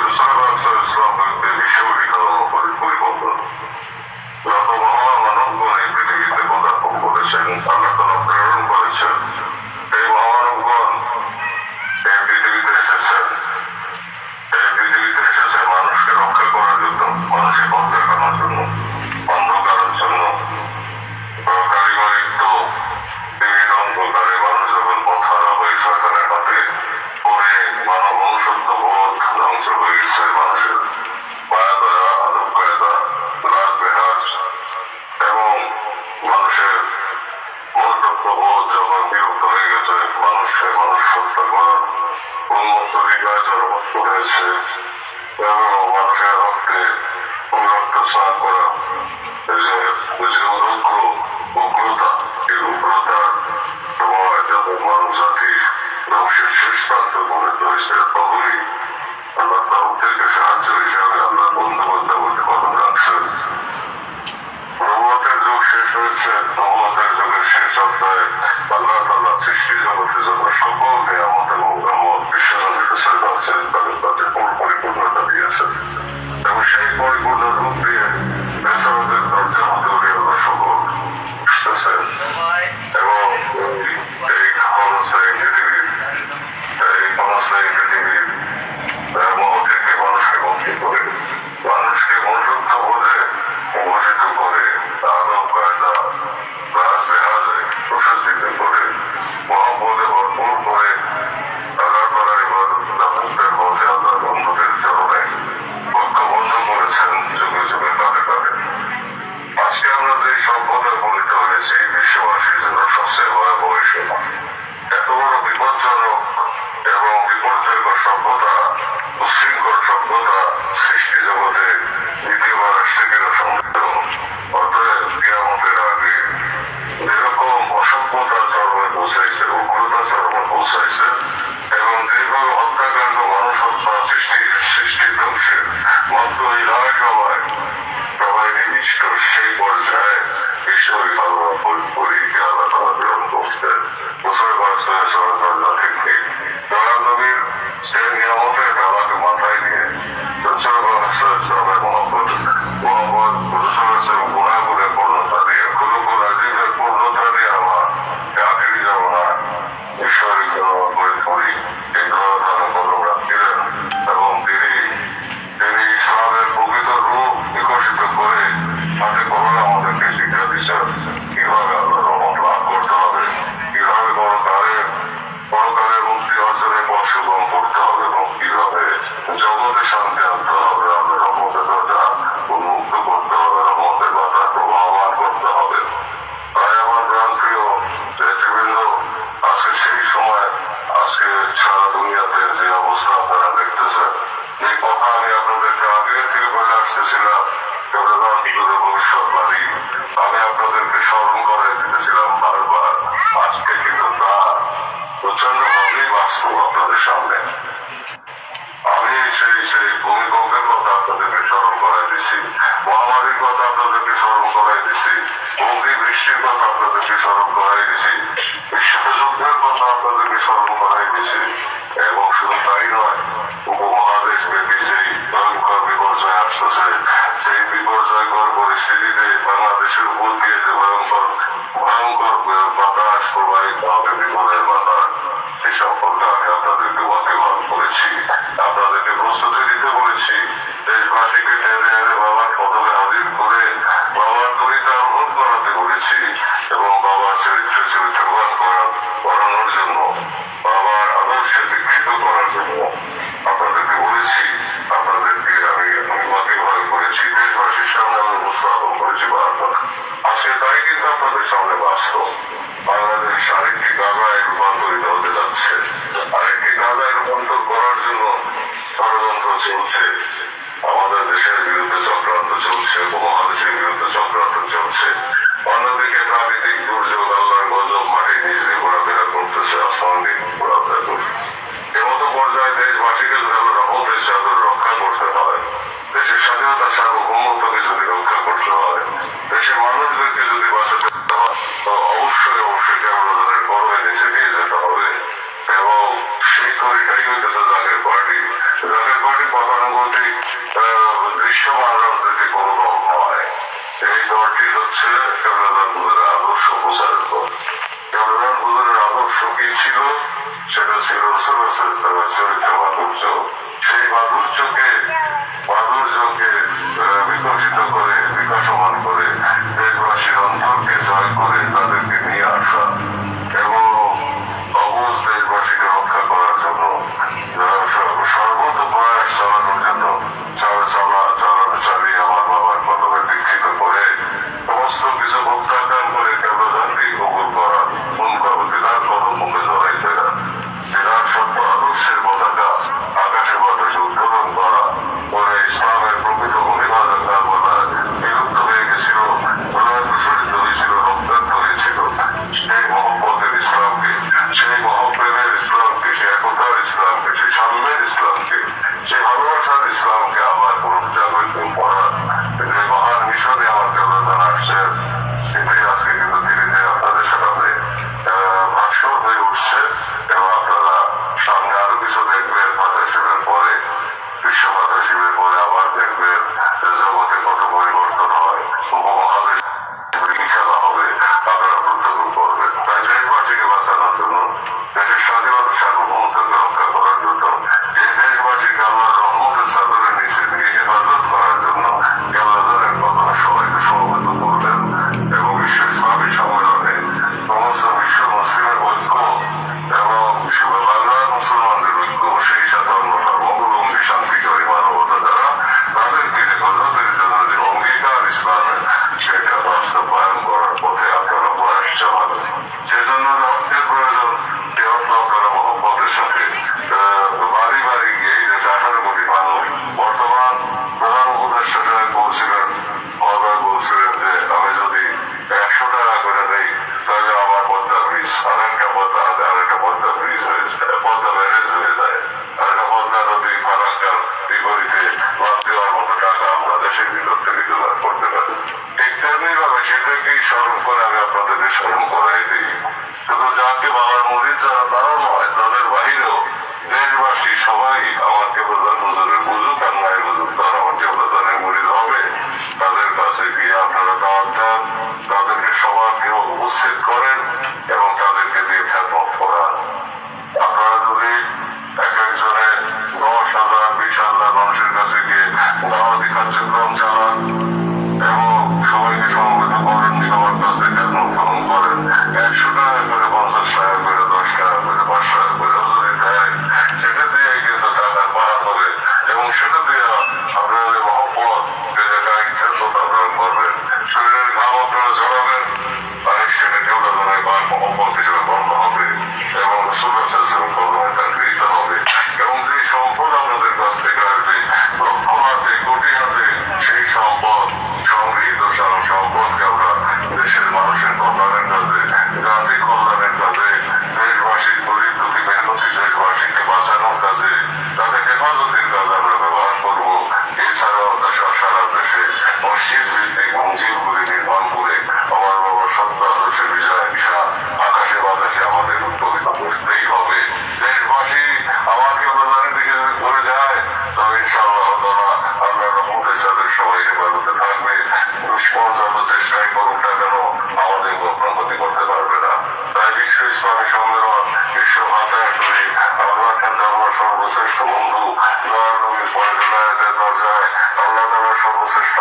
ইসলাম বিশ্ববিখ্যাত পরিবর্তন যত মহামানবগণ এই পৃথিবীতে পদার্পণ করেছেন, আল্লাহ তাআলা প্রেরণ করেছেন, এই মহামানবগণ এই পৃথিবীতে এসেছেন। এই পৃথিবীতে এসেছে মানুষকে রক্ষা করার জন্য, মানুষের পথ দেখানোর জন্য, অন্ধকারের জন্য। কারিগরিক তো বিভিন্ন অন্ধকারে মানুষ যখন পথ হারা হয়ে শয়তানের হাতে পড়ে মানব মনুষ্যত্ব বোধ ধ্বংস হয়ে গেছে। মানুষের মায়া দয়া, আদব কায়দা, লাজ বেহাজ এবং মানুষের মনুষ্যত্ব বোধ যখন বিরুদ্ধ হয়ে গেছে, মানুষকে মানুষ হত্যা করার উন্মত্ত বিকাশ জন্মত্ব হয়েছে এবং মানুষের রক্তে রক্ত স্নান করা যে উগ্রতা, এই উগ্রতার সময় যখন মানব জাতি ধ্বংসের শেষ প্রান্ত পরিণত হয়েছে, তখনই আল্লাহ তাওহীদকে সাহায্য হিসাবে আল্লাহ বন্ধুবান্ধবকে কদম রাখছেন। নবুয়তের যুগ শেষ হয়েছে। নবুয়তের যুগের শেষ অধ্যায়ে আল্লাহ তাআলা সৃষ্টি জগতের জন্য সকল নিয়ামত এবং রহমত বিশ্বনবী রাসূলুল্লাহ তাদের কাছে পরিপূর্ণতা দিয়েছেন এবং সেই পরিপূর্ণ রূপ দিয়ে বেসারতের দরজা হতে উঠে আল্লাহ সকল আসতেছেন এবং এই ক্ষণস্থায়ী পৃথিবীর মোহ থেকে মানুষকে মুক্তি করে, মানুষকে মনুষ্যত্ব বোধে ভূষিত করে, আদব কায়দা লাজ বেহাজে প্রশাসিত করে, মহব্বতে ভরপুর করে আল্লাহ তাআলার ইবাদত তাওহীদের পথে আল্লাহর বন্ধুদের চরণে ঐক্যবদ্ধ করেছেন যুগে যুগে কালে কালে। আজকে আমরা যে সভ্যতায় পরিণত হয়েছি, বিশ্ববাসীর জন্য সবচেয়ে ভয়াবহ সময়। এত বড় বিপজ্জনক এবং বিপর্যয়কর সভ্যতা, উশৃঙ্খল সভ্যতা সৃষ্টি জগতে দ্বিতীয়বার আসছে কিনা সন্দেহ। অতএব কিয়ামতের আগে যেরকম অসভ্যতা চরমে পৌঁছাইছে, উগ্রতা চরমে পৌঁছাইছে এবং যেভাবে হত্যাকাণ্ড, মানুষ হত্যা, সৃষ্টি ধ্বংসের মাত্র এই লড়াই সবাই নিবিষ্ট, সেই পর্যায়ে ঈশ্বরী আল্লাহ পরীকে আল্লাহ তাআলা প্রেরণ করতেন। থেকে দয়াল নবীর সেই নিয়ামতের ডালাকে মাথায় নিয়ে গুণাগুণে পূর্ণতা দিয়ে, খুলুকুল আজিমের পূর্ণতা দিয়ে আমার আখেরি জামানা ঈশ্বরী পরি এই গ্রহধারণ কদম রাখছিলেন এবং তিনি ইসলামের প্রকৃত রূপ বিকশিত করে হাতে কলমে আমাদেরকে শিক্ষা দিচ্ছেন কিভাবে আল্লাহর রহমত লাভ করতে হবে, কিভাবে পরকালে মুক্তি অর্জনের পথ সুগম করতে হবে এবং কিভাবে জগতে শান্তি আনতে হবে, আল্লাহর রহমতের দরজা উন্মুক্ত করতে হবে, রহমতের বাতাস প্রবাহমান করতে হবে। তাই আমার প্রাণ প্রিয় নেতৃবৃন্দ, আজকে সেই সময়, আজকে সারা দুনিয়াতে যে অবস্থা আপনারা দেখতেছেন, এই কথা আমি আপনাদেরকে আগে থেকে বলে আসতেছিলাম, ভবিষ্যৎবাদী আমি আপনাদেরকে স্মরণ করে দিতেছিলাম বারবার। আজকে কিন্তু তা প্রচন্ডভাবেই বাস্তব আপনাদের সামনে। আমি সেই ভূমিকম্পের কথা আপনাদেরকে স্মরণ করাই দিছি, মহামারীর কথা আপনাদেরকে স্মরণ করাই দিছি, অগ্নি বৃষ্টির কথা আপনাদেরকে স্মরণ করাই দিছি, বিশ্বযুদ্ধের কথা আপনাদেরকে স্মরণ করাই দিছি এবং শুধু তাই নয়, উপমহাদেশ ব্যাপী যেই ভয়ঙ্কর বিপর্যয় আসতেছে, সেই বিপর্যয়কর পরিস্থিতিতে বাংলাদেশের উপর দিয়ে যে ভয়ঙ্কর বাতাস প্রবাহিত হবে, বিপদের বাতাস, সে সম্পর্কে আমি আপনাদেরকে ওয়াকিবহাল করেছি, আপনাদেরকে প্রস্তুতি দিতে বলেছি। দেশবাসীকে টেনে এনে বাবার পদকে হাজির করে বাবার তরিকা আহ্বান করাতে বলেছি এবং বাবার চরিত্রবান করানোর জন্য, বাবার আদর্শে দীক্ষিত করার জন্য আপনাদেরকে বলেছি। আপনাদেরকে আমি ওয়াকিবহাল করেছি, দেশবাসীর সামনে আমি উপস্থাপন করেছি বারবার। আজকে তাই কিন্তু আপনাদের সামনে বাস্তব। বাংলাদেশ আরেকটি গাজায় রূপান্তরিত হতে যাচ্ছে, আরেকটি গাজায় রূপান্তর করার জন্য ষড়যন্ত্র চলছে, আমাদের দেশের বিরুদ্ধে চক্রান্ত চলছে, উপমহাদেশের বিরুদ্ধে চক্রান্ত চলছে। অন্যদিকে প্রাকৃতিক দুর্যোগ, আল্লাহর গজব মাটির নিচে ঘোরাফেরা করতেছে, আসমান দিক ঘোরাফেরা করছে। এমতো পর্যায়ে দেশবাসীকে যদি আল্লাহ রহমতের চাদর রক্ষা করতে হয়, দেশের স্বাধীনতা সার্বভৌমত্বকে যদি রক্ষা করতে হয়, দেশের মানুষদেরকে যদি বাঁচাতে হয়, তো অবশ্যই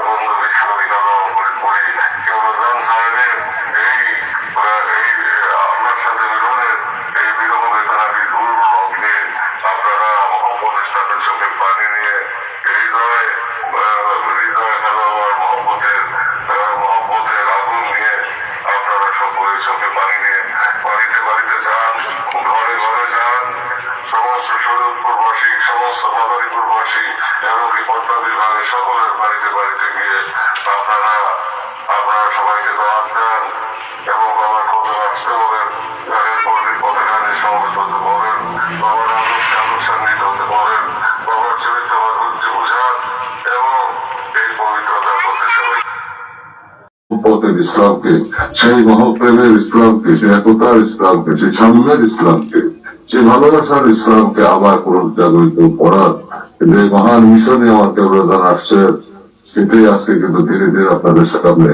বঙ্গবন্ধু বিশ্ববিদ্যালয় ফরিদপুরে কেবলজন সাহেবের এই আপনার সাথে মিলনের এই বিরহ বেদনা বিধুর লগ্নে আপনারা মহব্বতের সাথে চোখে পানি নিয়ে হৃদয়ে খেলোয়াড় মহব্বতের আগুন নিয়ে আপনারা সকলে চোখে পানি নিয়ে বাড়িতে বাড়িতে যান, ঘরে ঘরে যান। সমস্ত শরীরপুরবাসী, সমস্ত মাদারীপুরবাসী, এমনকি পদ্মা বিভাগের সকলের বাড়িতে বাড়িতে গিয়ে আপনারা সবাইকে দাওয়াত দেন এবং বাবার কবে আসতে বলেন, গানের পথে গানে সমবেত হতে বলেন, বাবার আদর্শান্বিত হতে বলেন, বাবার চরিত্রবাদ বুঝতে বোঝান এবং এই পবিত্রতার পথে সবাই পথের ইসলামকে, সেই মহপ্রেমের ইসলামকে, সেই একতার ইসলামকে, সেই সাম্যের ইসলামকে, সেই ভালোবাসার ইসলামকে আবার পুনর্জাগরিত করার যে মহান মিশনে আমার কেবলদান আসছে, সেটাই আজকে কিন্তু ধীরে ধীরে আপনাদের সামনে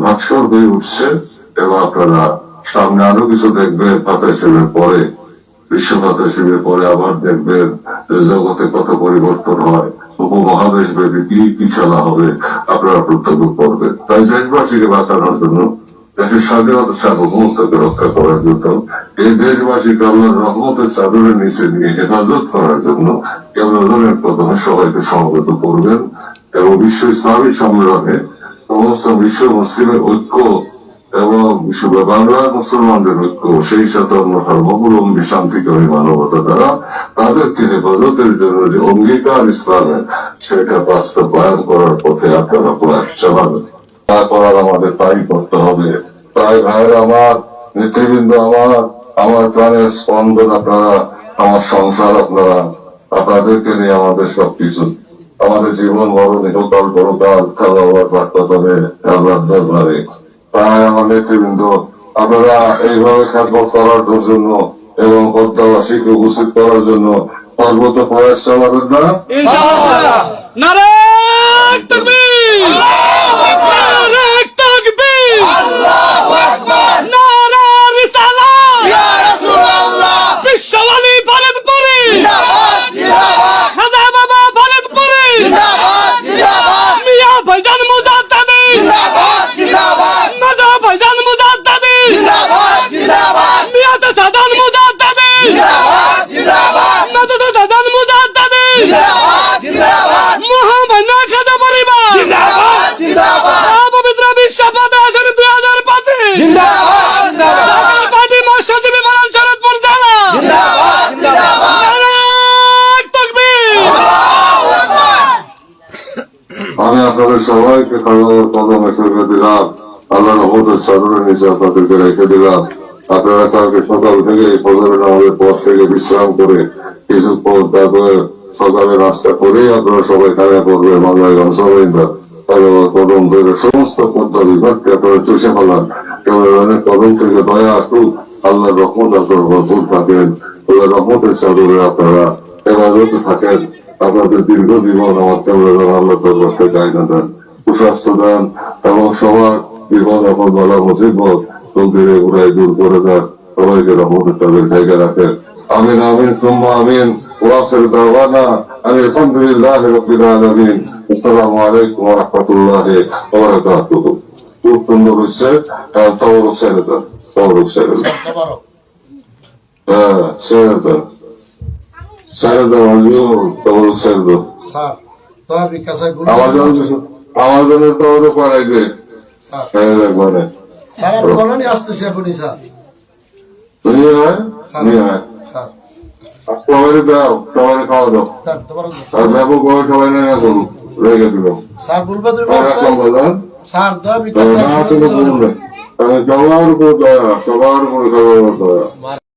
ভাস্কর হয়ে উঠছে। এবং আপনারা সামনে আরো কিছু দেখবেন ফাতেহ শিবের পরে, বিশ্ব ফাতেহ শিবের পরে আবার দেখবেন জগতে কত পরিবর্তন হয়, উপমহাদেশ ব্যাপী কি কি খেলা হবে আপনারা প্রত্যক্ষ করবেন। তাই দেশবাসীকে বাঁচানোর জন্য, দেশের স্বাধীনতা সার্বভৌমত্বকে রক্ষা করার জন্য, এই দেশবাসীকে আল্লাহর রহমতের চাদরের নিচে নিয়ে হেফাজত করার জন্য কেবলজনের প্রথমে সবাইকে সমবেত করবেন এবং বিশ্ব ইসলামী সম্মেলনে সমস্ত বিশ্ব মুসলিমের ঐক্য এবং বাংলার মুসলমানদের ঐক্য, সেই সাথে অন্য ধর্মাবলম্বী শান্তিকামী মানবতা দ্বারা তাদেরকে হেফাজতের জন্য যে অঙ্গীকার ইসলামের, সেটা বাস্তবায়ন করার পথে আপনারা প্রয়াস চালাবেন। তা করার আমাদের তাই করতে হবে। তাই ভাইয়ের আমার, নেতৃবৃন্দ আমার প্রাণের স্পন্দন আপনারা, আমার সংসার আপনারা, আপনাদেরকে নিয়ে আমাদের সবকিছু, আমাদের জীবন বড় নিককাল বড়কাল খেলাবার প্রাক্তনে আল্লাহর দরবারে। তাই আমার নেতৃবৃন্দ আপনারা এইভাবে খেদমত করার জন্য এবং পদ্মাবাসীকে উপস্থিত করার জন্য সর্বত প্রয়াস চালাবেন না? নারায়ে তাকবীর, নারায়ে তাকবীর, আল্লাহু আকবার, নারায়ে রিসালাত, ইয়া রাসূলুল্লাহ, বিশ্বওয়ালি ফরিদপুরি জিন্দাবাদ জিন্দাবাদ, খাজা বাবা ফরিদপুরি জিন্দাবাদ জিন্দাবাদ, মিয়া ভাইজান মুজাদ্দিদি জিন্দাবাদ জিন্দাবাদ, নাজা ভাইজান মুজাদ্দিদি জিন্দাবাদ জিন্দাবাদ, মিয়া সাদান মুজাদ্দিদি জিন্দাবাদ জিন্দাবাদ, নাজা সাদান মুজাদ্দিদি জিন্দাবাদ জিন্দাবাদ, মহামান্য খাজা পরিবার জিন্দাবাদ জিন্দাবাদ, পবিত্র বিশ্ব ফাতেহ শরীফ 2025 জিন্দাবাদ জিন্দাবাদ, পার্টি মহাসচিব বনাম শরৎপুর জেলা জিন্দাবাদ জিন্দাবাদ, নারায়ে তাকবীর, আল্লাহু আকবার। আমি আপনাদের সবাইকে কদমে ছেড়ে দিলাম, আল্লাহর রহমতের চাদরের নিচে আপনাদেরকে রেখে দিলাম। আপনারা কালকে সকাল থেকে ফজরের নামাজের পর থেকে বিশ্রাম করে কিছুক্ষণ, তারপরে সকালে নাস্তা করে আপনারা সবাই খানা করবেন। বাংলাগঞ্জ সবাই কদম ধরে সমস্ত পদ্মা বিভাগকে আপনারা চষে ফেলান। কেবল কদম থেকে দয়া আসুক, আল্লাহর রহমত আপনার ভরপুর থাকেন, আল্লাহর রহমতের চাদরে আপনারা হেফাজতে থাকেন। আপনাদের দীর্ঘ জীবন আমার কেবল আল্লাহ দরবারকে গায়না দেন, সুস্বাস্থ্য দেন এবং সবার বিপদ আপদ বলা মুসিবত তকদিরে উড়াই দূর করে দেন। সবাইকে রহমতের তাদের জায়গা রাখেন। আমিন আমিন সুম্মা আমিন। ওয়াখির দাওয়ানা আলহামদুলিল্লাহি রাব্বিল আলামিন। আসসালামু আলাইকুম ওয়া রাহমাতুল্লাহি ওয়া বারাকাতুহু। খুব সুন্দর হচ্ছে, তবরক ছেড়ে দেন, তবরক ছেড়ে দেন, হ্যাঁ ছেড়ে দেন, ছেড়ে দেন, তবরক ছেড়ে দেন। আমার জন্য তবরক করাই দে, একবারে স্যার আমি বলনি আসতেছি এখনই স্যার। নিয়ে আয়, নিয়ে আয়, স্যার সবাই দাও, সবাই খাওয়া দাও, স্যার তোমার আর ব্যাপক ভাবে সবাই না করুন, রেখে দিল। স্যার বলবে তুমি স্যার দয়া সবার উপর দয়া, সবার উপর খাওয়া দয়া।